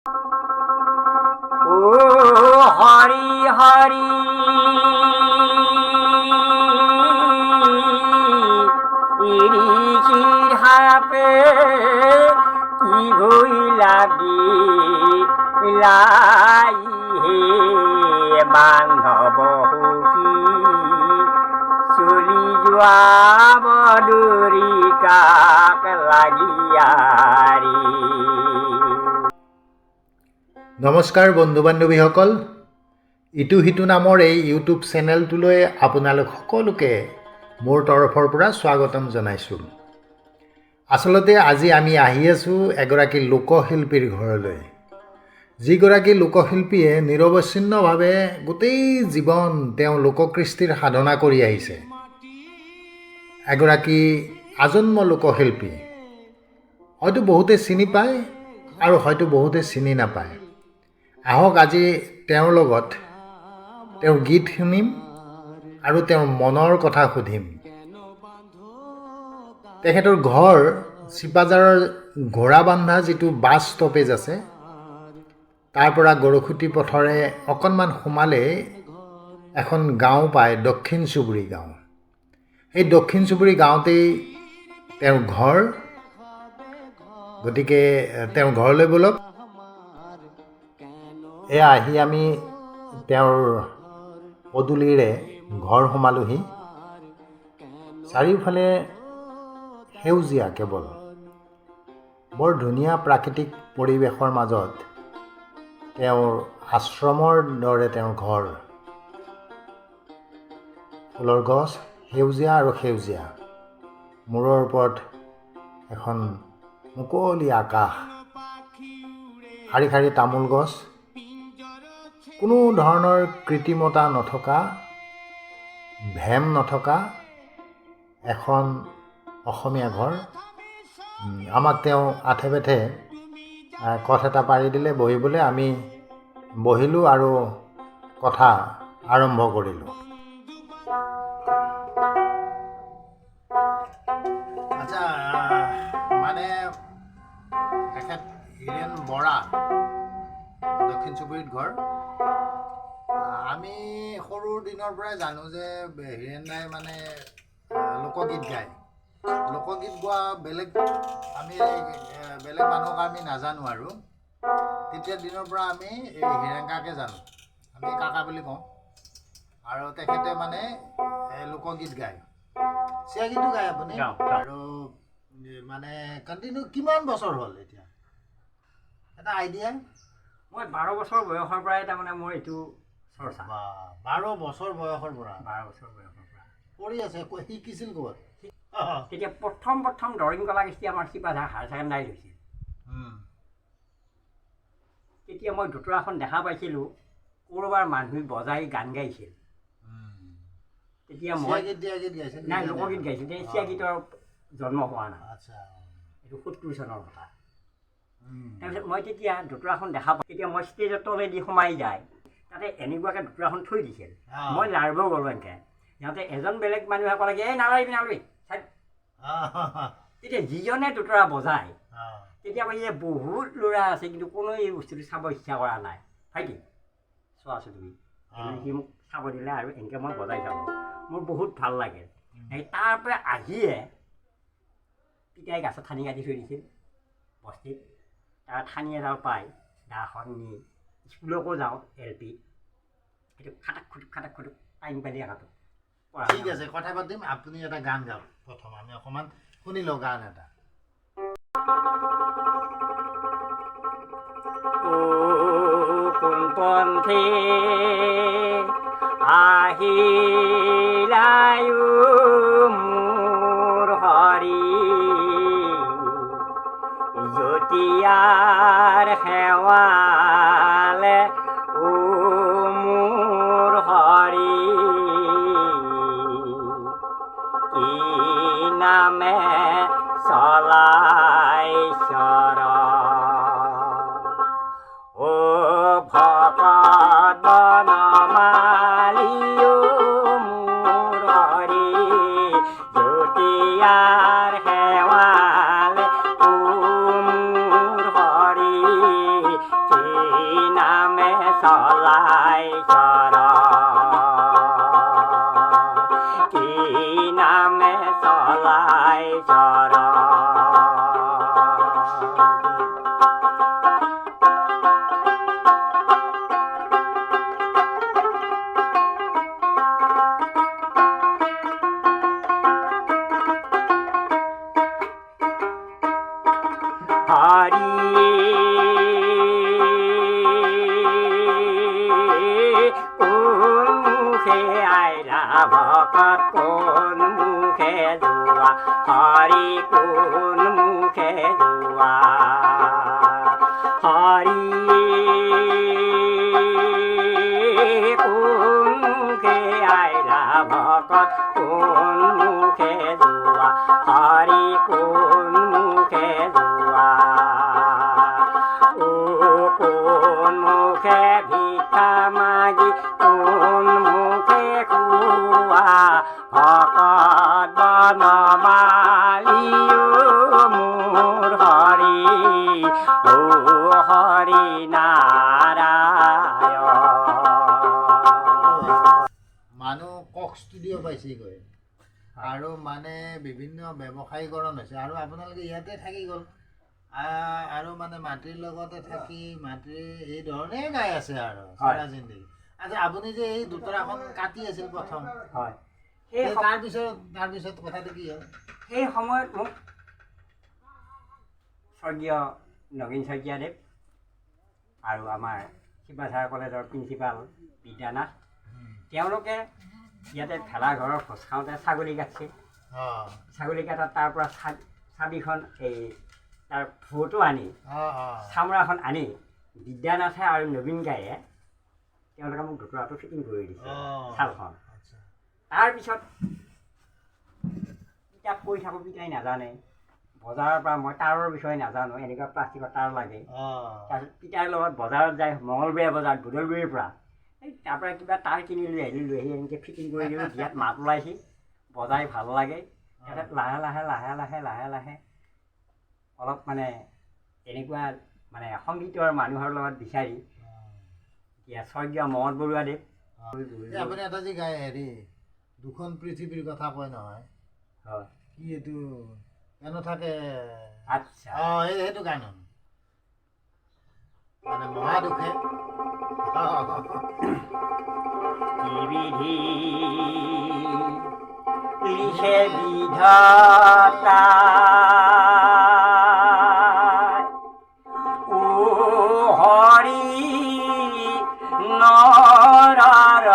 ও হৰি হৰি ইৰিশিৰ হাপে কি ভইলাবি লাই হে বান্ধব হুকি চলি যোৱা বদুৰি কাক লাগিয়াৰি। নমস্কাৰ বন্ধু বান্ধৱীসকল, ইটো সিটো নামৰ এই ইউটিউব চেনেলটোলৈ আপোনালোক সকলোকে মোৰ তৰফৰ পৰা স্বাগতম জনাইছোঁ। আচলতে আজি আমি আহি আছোঁ এগৰাকী লোকশিল্পীৰ ঘৰলৈ, যিগৰাকী লোকশিল্পীয়ে নিৰৱচ্ছিন্নভাৱে গোটেই জীৱন তেওঁ লোককৃষ্টিৰ সাধনা কৰি আহিছে। এগৰাকী আজন্ম লোকশিল্পী, হয়তো বহুতে চিনি পায় আৰু হয়তো বহুতে চিনি নাপায়। আহক আজি তেওঁৰ লগত তেওঁৰ গীত শুনিম আৰু তেওঁৰ মনৰ কথা সুধিম। তেখেতৰ ঘৰ চিপাঝাৰৰ ঘোঁৰাবান্ধা যিটো বাছ ষ্টপেজ আছে, তাৰ পৰা গৰখুটি পথৰে অকণমান সোমালে এখন গাঁও পায়, দক্ষিণ চুবুৰী গাঁও। সেই দক্ষিণ চুবুৰী গাঁৱতেই তেওঁৰ ঘৰ। গতিকে তেওঁৰ ঘৰলৈ ব'লক। এয়া আহি আমি তেওঁৰ পদূলিৰে ঘৰ সোমালোহি। চাৰিওফালে সেউজীয়া কেৱল, বৰ ধুনীয়া প্ৰাকৃতিক পৰিৱেশৰ মাজত তেওঁৰ আশ্ৰমৰ দৰে তেওঁৰ ঘৰ। ফুলৰ গছ সেউজীয়া আৰু সেউজীয়া, মূৰৰ ওপৰত এখন মুকলি আকাশ, শাৰী শাৰী তামোল গছ, কোনো ধৰণৰ কৃত্ৰিমতা নথকা, ভেম নথকা এখন অসমীয়া ঘৰ। আমাক তেওঁ আঠে বেঠে কঠ এটা পাৰি দিলে বহিবলৈ। আমি বহিলোঁ আৰু কথা আৰম্ভ কৰিলোঁ। আচ্ছা, মানে এখেত হীৰেণ বৰা, দক্ষিণ চুবুৰীত ঘৰ। আমি সৰুৰ দিনৰ পৰাই জানো যে হীৰেণ দাই মানে লোকগীত গায়। লোকগীত গোৱা বেলেগ মানুহক আমি নাজানো আৰু তেতিয়া দিনৰ পৰা আমি এই হীৰেণ কাকে জানো, আমি কাকা বুলি কওঁ। আৰু তেখেতে মানে লোকগীত গায়, চিয়া গীতো গায় আপুনি। আৰু মানে কণ্টিনিউ কিমান বছৰ হ'ল এতিয়া, এটা আইডিয়া? মই 12 বছৰ বয়সৰ পৰাই তাৰমানে মোৰ এইটো চৰ্চা। 12 বছৰ বয়সৰ পৰা? 12 বছৰ বয়সৰ পৰা কৰি আছে। শিকিছিল ক'ত? তেতিয়া প্ৰথম দৰিং কলাকৃষ্টি আমাৰ চিপাঝাৰ হায়াৰ ছেকেণ্ডাৰীত হৈছিল। তেতিয়া মই দোতৰাখন দেখা পাইছিলোঁ, ক'ৰবাৰ মানুহে বজাই গান গাইছিল। তেতিয়া মই নাই, লোকগীত গাইছিল। তেতিয়া চিয়া গীতৰ জন্ম হোৱা নাই। এইটো 70 চনৰ কথা। তাৰপিছত মই তেতিয়া দোতৰাখন দেখা পাই, তেতিয়া মই ষ্টেজৰ তলেদি সোমাই যায়, তাতে এনেকুৱাকৈ দোতৰাখন থৈ দিছিল। মই লাৰিব গ'লোঁ এনেকৈ, সিহঁতে এজন বেলেগ মানুহে ক'লে কি এই নালাৰিবি তেতিয়া যিজনে দোতৰা বজায়, তেতিয়া কৈছে যে বহুত ল'ৰা আছে কিন্তু কোনো এই বস্তুটো চাব ইচ্ছা কৰা নাই। ভাইটি চোৱাচোন তুমি, সি মোক চাব দিলে আৰু এনেকৈ মই বজাই থাকোঁ, মোৰ বহুত ভাল লাগে। তাৰ পৰা আহিয়ে পিতাই গাছত ঠানি কাটি থৈ দিছিল বস্তিত। তাৰ ঠানি এডাল পাই দাখন নি স্কুলকো যাওঁ, LP। সেইটো খাটাক খুটুক টাইম পালি একাটো। ঠিক আছে, কথা পাতিম। আপুনি এটা গান গাওক প্ৰথম, আমি অকণমান শুনি লওঁ গান এটা। কোন পন্থে আহিলায়ো মোৰ হৰি, জতিয়াৰ সেৱালে ও মোৰ হৰি, কি নামে চলাই চৰ ও ভকত বনমালিও মোৰ হৰি, জতিয়াৰ সেৱালে ও মোৰ হৰি, কি নামে চলাই চৰ কি নামে চলাই চৰ ভকত কোন মুখে যোৱা হৰি কোন মুখে যোৱা হৰি কোন মুখে আইলা ভকত কোন মুখে যোৱা হৰি কোন মুখে যোৱা কোন মুখে ভিক্ষা মাগি কোন মুখে খোৱা ভকত বনমালী মোৰ হৰি হৰি নাৰায়ণ মানুহ কক ষ্টুডিঅ' পাইছেগৈ আৰু মানে বিভিন্ন ব্যৱসায়ীকৰণ হৈছে আৰু আপোনালোকে ইয়াতে থাকি গ'ল আৰু মানে মাটিৰ লগতে থাকি মাটিৰ এই ধৰণে গাই আছে আৰু সাৰা জিন্দগী আচ্ছা আপুনি যে এই দুতৰাখন কাটি আছিল প্ৰথম হয় তাৰপিছত কথাটো কি হ'ল সেই সময়ত মোক স্বৰ্গীয় নগীন শইকীয়াদেৱ আৰু আমাৰ শিৱাচাৰ কলেজৰ প্ৰিন্সিপাল বিদ্যানাথ তেওঁলোকে ইয়াতে ভেলাঘৰৰ ভোজ খাওঁতে ছাগলী কাটছিল ছাগলী কাটাত তাৰ পৰা চাবিখন এই তাৰ ফটো আনি চামৰাখন আনি বিদ্যানাথে আৰু নবীন গায়ে তেওঁলোকে মোক ঢোকৰাটো ফিটিং কৰি দিছে ছালখন তাৰপিছত কিতাপ কৈ থাকোঁ পিতাই নাজানে বজাৰৰ পৰা মই তাঁৰৰ বিষয়ে নাজানো এনেকুৱা প্লাষ্টিকৰ তাঁৰ লাগে তাৰপিছত পিতাৰ লগত বজাৰত যায় মঙলবৰীয়া বজাৰত বুদলগুৰিৰ পৰা এই তাৰ পৰা কিবা তাঁৰ কিনি লৈ আহি এনেকৈ ফিটিং কৰি দিলোঁ বিয়াত মাত ওলাইছে বজাই ভাল লাগে তাৰপিছত লাহে লাহে অলপ মানে এনেকুৱা মানে সংগীতৰ মানুহৰ লগত বিচাৰি এতিয়া স্বৰ্গীয় মহৎ বৰুৱাদেৱ আপুনি এটা যে গায় হেৰি দুখন পৃথিৱীৰ কথা কয় নহয় হয় কি এইটো কেনে থাকে আচ্ছা সেইটো গান মানে মহাদুখে কি বিধি লিখে বিধাতা ও হৰি নৰৰ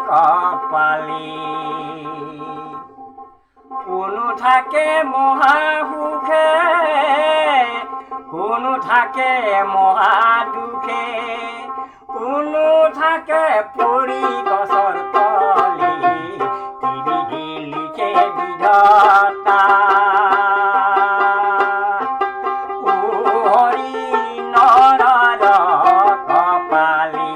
কপালি কোনো থাকে মহাসুখে কোনো থাকে মহাদুখে কোনো থাকে পৰি গছৰ তলি কি বিধি লিখে বিধাতা ও হৰি নৰৰ কপালি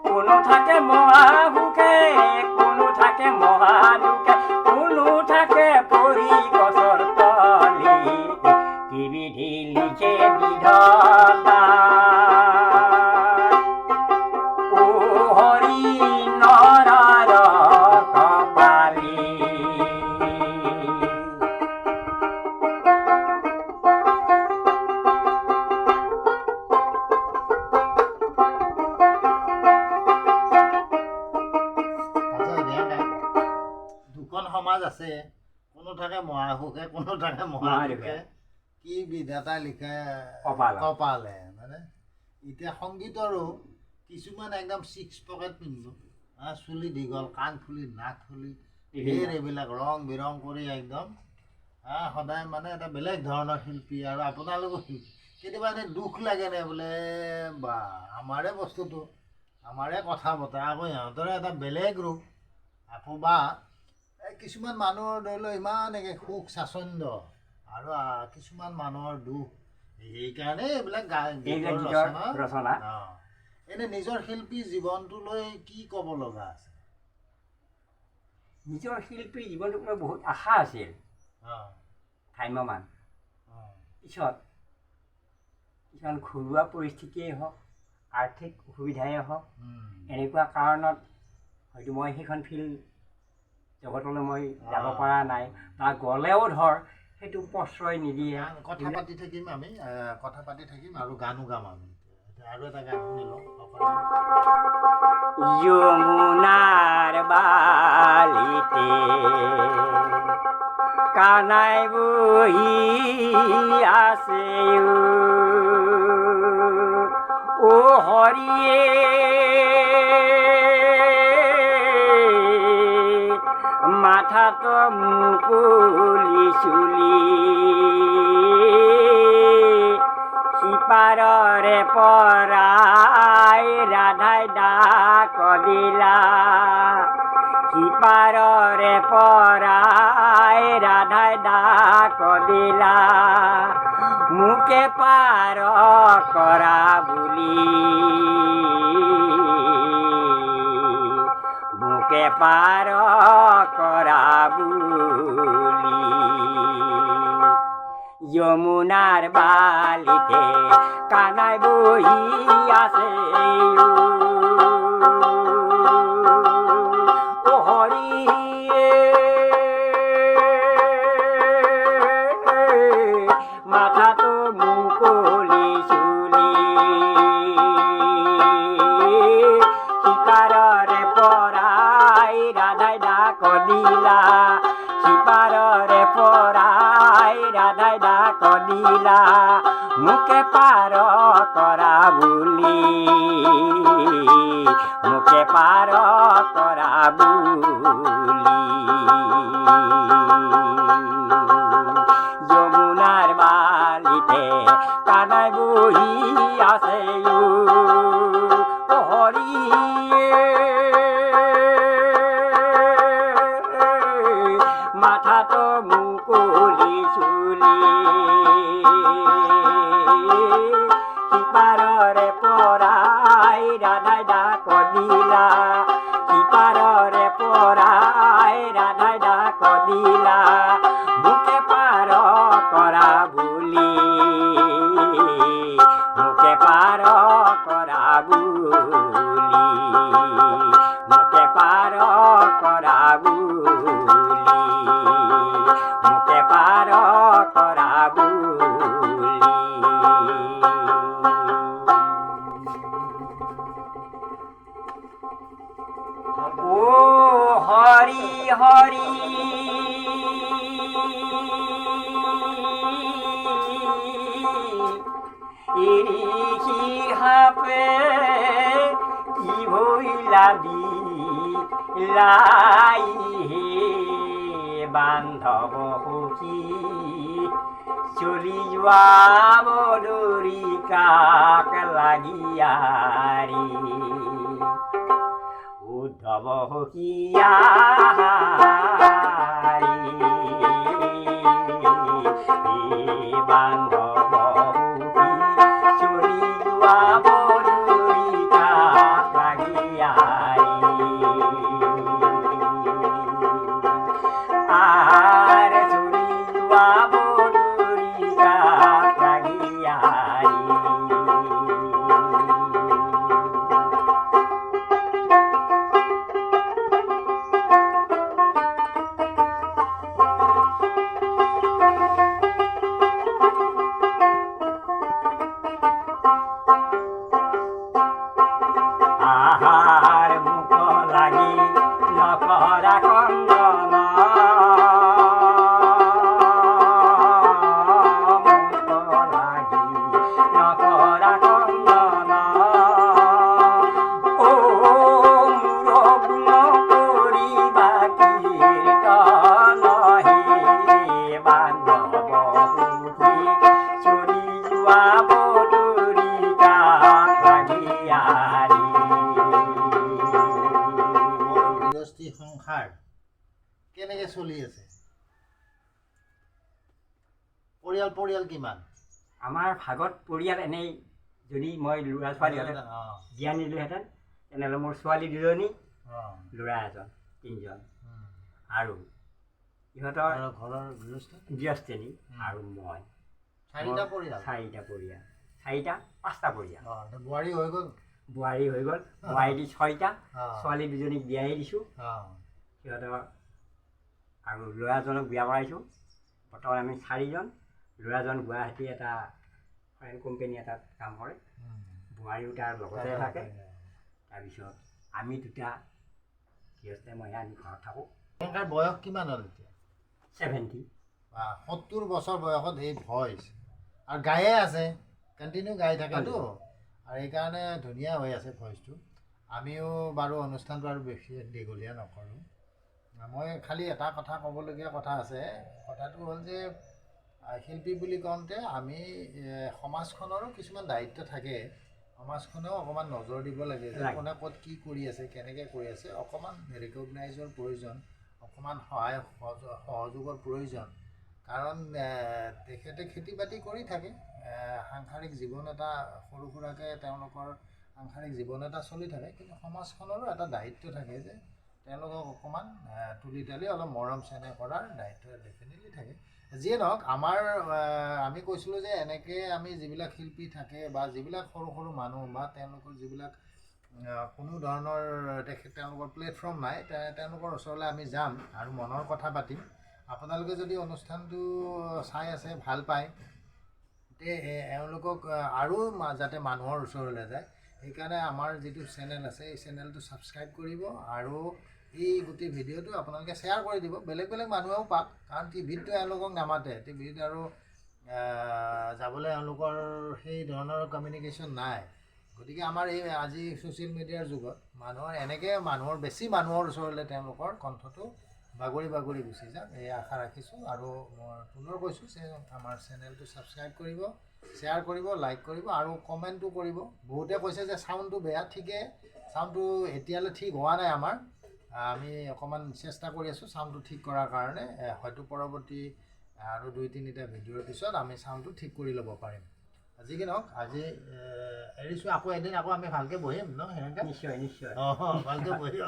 কোনো থাকে মহাসুখে কোনো থাকে মহাদুখে কোনো থাকে পৰি গছৰ তলি কি বিধি লিখে বিধাতা ও হৰি নৰৰ কপালি দুখন সমাজ আছে কোনো থাকে মহাসুখে কোনো থাকে মহাদুখে কি বিধাতা লিখে কপালে মানে এতিয়া সংগীতৰো কিছুমান একদম ছিক্স পকেট পিন্ধিব চুলি দীঘল কাণ ফুলি নাক ফুলি ধেৰ এইবিলাক ৰং বিৰং কৰি একদম সদায় মানে এটা বেলেগ ধৰণৰ শিল্পী আৰু আপোনালোকো কেতিয়াবা এনেই দুখ লাগেনে বোলে বা আমাৰে বস্তুটো আমাৰে কথা বতৰা আকৌ সিহঁতৰে এটা বেলেগ ৰূপ আকৌ বা কিছুমান মানুহৰ ধৰি লওক ইমান একে সুখ স্বাচ্ছন্দ্য আৰু কিছুমান মানুহৰ দুখ সেইকাৰণে এইবিলাক ৰচনা এনে নিজৰ শিল্পী জীৱনটোলৈ কি ক'ব লগা আছে নিজৰ শিল্পীৰ জীৱনটোক লৈ বহুত আশা আছিল ভ্ৰাম্যমান পিছত কিছুমান ঘৰুৱা পৰিস্থিতিয়েই হওক আৰ্থিক অসুবিধাই হওক এনেকুৱা কাৰণত হয়তো মই সেইখন ফিল্ড জগতলৈ মই যাব পৰা নাই বা গ'লেও ধৰ সেইটো প্ৰশ্ৰয় নিদিয়ে কথা পাতি থাকিম আমি কথা পাতি থাকিম আৰু গানো গাম আমি আৰু এটা গান শুনি লওঁ যমুনাৰ বালিতে কানাই বহি আছে ও হৰিয়ে মাথাটো মুকলি চুলি সিপাৰৰে পৰাই ৰাধাই ডাক দিলা সিপাৰৰে পৰাই ৰাধাই ডাক দিলা মোকে পাৰ কৰা বুলি মোকে পাৰ কৰা বুলি যমুনাৰ বালিতে কানাই বহি আছে ও হৰিয়ে মাথাটো মুকলি চুলি সিপাৰৰে পৰাই ৰাধাই ডাক দিলা সিপাৰৰে পৰাই ৰাধাই ডাক দিলা মোকে পাৰ কৰা বুলি মোকে পাৰ কৰা বুলি যমুনাৰ বালিতে কানাই বহি আছে ও হৰিয়ে মাথাটো মুকলি চুলি সিপাৰৰে পৰাই ৰাধাই ডাক দিলা সিপাৰৰে পৰাই ৰাধাই ডাক দিলা মোকে পাৰ কৰা বুলি মোকে পাৰ কৰা বুলি মোকে পাৰ কৰা বুলি মোকে পাৰ কৰা বুলি ও হৰি হৰি সিহাপে কি ভইলা লাই বান্ধৱ সুখী চলি যোৱা বদৰি কাক লাগিয়াৰি উদ্ধৱ সখীয়াৰি বান্ধৱ সুখী চলি যোৱা বদৰি কাক লাগিয়াৰি আৰ চলি যোৱা বদৰি কাক লাগিয়াৰি আহাৰ মুখ লাগি নকৰা কন্দন মুখ লাগি নকৰা কন্দন ও মোৰ গুণ কৰিবা কীৰ্তন হে বান্ধৱ সুখী চলি যোৱা বদৰি কাক লাগিয়াৰি গৃহস্থী সংসাৰ কেনেকৈ চলি আছে পৰিয়াল কিমান আমাৰ ভাগত পৰিয়াল এনেই যদি মই ল'ৰা ছোৱালীহঁতে জ্ঞান নিদিলোহেঁতেন তেনেহ'লে মোৰ ছোৱালী দুজনী ল'ৰা এজন তিনিজন আৰু ইহঁতৰ ঘৰৰ গৃহস্থ গৃহস্থিনী আৰু মই চাৰিটা পৰিয়াল 4টা 5টা পৰিয়াল বোৱাৰী হৈ গ'ল বোৱাৰী হৈ গ'ল বোৱাৰী 6টা অঁ ছোৱালী দুজনীক বিয়াই দিছোঁ অঁ সিহঁতৰ আৰু ল'ৰাজনক বিয়া কৰাইছোঁ বৰ্তমান আমি 4জন ল'ৰাজন গুৱাহাটী এটা ফৰেন কোম্পানী এটাত কাম কৰে বোৱাৰীও তাৰ লগতে থাকে তাৰপিছত আমি দুটা গৃহস্থ মহিলা আমি ঘৰত থাকোঁ প্ৰিয়ংকাৰ বয়স কিমান হ'ল এতিয়া 70 70 বছৰ বয়সত এই ভইচ আৰু গায়ে আছে কণ্টিনিউ গাই থাকেতো আৰু সেইকাৰণে ধুনীয়া হৈ আছে ভইচটো আমিও বাৰু অনুষ্ঠানটো আৰু বেছি দীঘলীয়া নকৰোঁ মই খালি এটা কথা ক'বলগীয়া কথা আছে কথাটো হ'ল যে শিল্পী বুলি কওঁতে আমি সমাজখনৰো কিছুমান দায়িত্ব থাকে সমাজখনেও অকণমান নজৰ দিব লাগে যে কোনে ক'ত কি কৰি আছে কেনেকৈ কৰি আছে অকণমান ৰিকগনাইজৰ প্ৰয়োজন অকণমান সহায় সহযোগৰ প্ৰয়োজন কাৰণ তেখেতে খেতি বাতি কৰি থাকে সাংসাৰিক জীৱন এটা সৰু সুৰাকৈ তেওঁলোকৰ সাংসাৰিক জীৱন এটা চলি থাকে কিন্তু সমাজখনৰো এটা দায়িত্ব থাকে যে তেওঁলোকক অকণমান তুলি তালি অলপ মৰম চেনেহ কৰাৰ দায়িত্ব ডেফিনেটলি থাকে যিয়ে নহওক আমাৰ আমি কৈছিলোঁ যে এনেকৈ আমি যিবিলাক শিল্পী থাকে বা যিবিলাক সৰু সৰু মানুহ বা তেওঁলোকৰ যিবিলাক কোনো ধৰণৰ তেওঁলোকৰ প্লেটফৰ্ম নাই তেওঁলোকৰ ওচৰলৈ আমি যাম আৰু মনৰ কথা পাতিম আপোনালোকে যদি অনুষ্ঠানটো চাই আছে ভাল পায় তে এওঁলোকক আৰু যাতে মানুহৰ ওচৰলৈ যায় সেইকাৰণে আমাৰ যিটো চেনেল আছে এই চেনেলটো ছাবস্ক্ৰাইব কৰিব আৰু এই গোটেই ভিডিঅ'টো আপোনালোকে শ্বেয়াৰ কৰি দিব বেলেগ বেলেগ মানুহেও পাওক কাৰণ টিভিতটো এওঁলোকক নামাতে টিভিত আৰু যাবলৈ এওঁলোকৰ সেই ধৰণৰ কমিউনিকেশ্যন নাই গতিকে আমাৰ এই আজি ছ'চিয়েল মিডিয়াৰ যুগত মানুহৰ বেছি মানুহৰ ওচৰলৈ তেওঁলোকৰ কণ্ঠটো বাগৰি বাগৰি গুচি যাওক এই আশা ৰাখিছোঁ আৰু মই পুনৰ কৈছোঁ যে আমাৰ চেনেলটো ছাবস্ক্ৰাইব কৰিব শ্বেয়াৰ কৰিব লাইক কৰিব আৰু কমেণ্টো কৰিব বহুতে কৈছে যে চাউণ্ডটো বেয়া ঠিকে চাউণ্ডটো এতিয়ালৈ ঠিক হোৱা নাই আমাৰ আমি অকণমান চেষ্টা কৰি আছোঁ চাউণ্ডটো ঠিক কৰাৰ কাৰণে হয়তো পৰৱৰ্তী আৰু 2-3টা ভিডিঅ'ৰ পিছত আমি চাউণ্ডটো ঠিক কৰি ল'ব পাৰিম আজি কি নহওক আজি এৰিছোঁ আকৌ এদিন আকৌ আমি ভালকৈ বহিম ন সেনেকৈ নিশ্চয় অঁ ভালকৈ বহি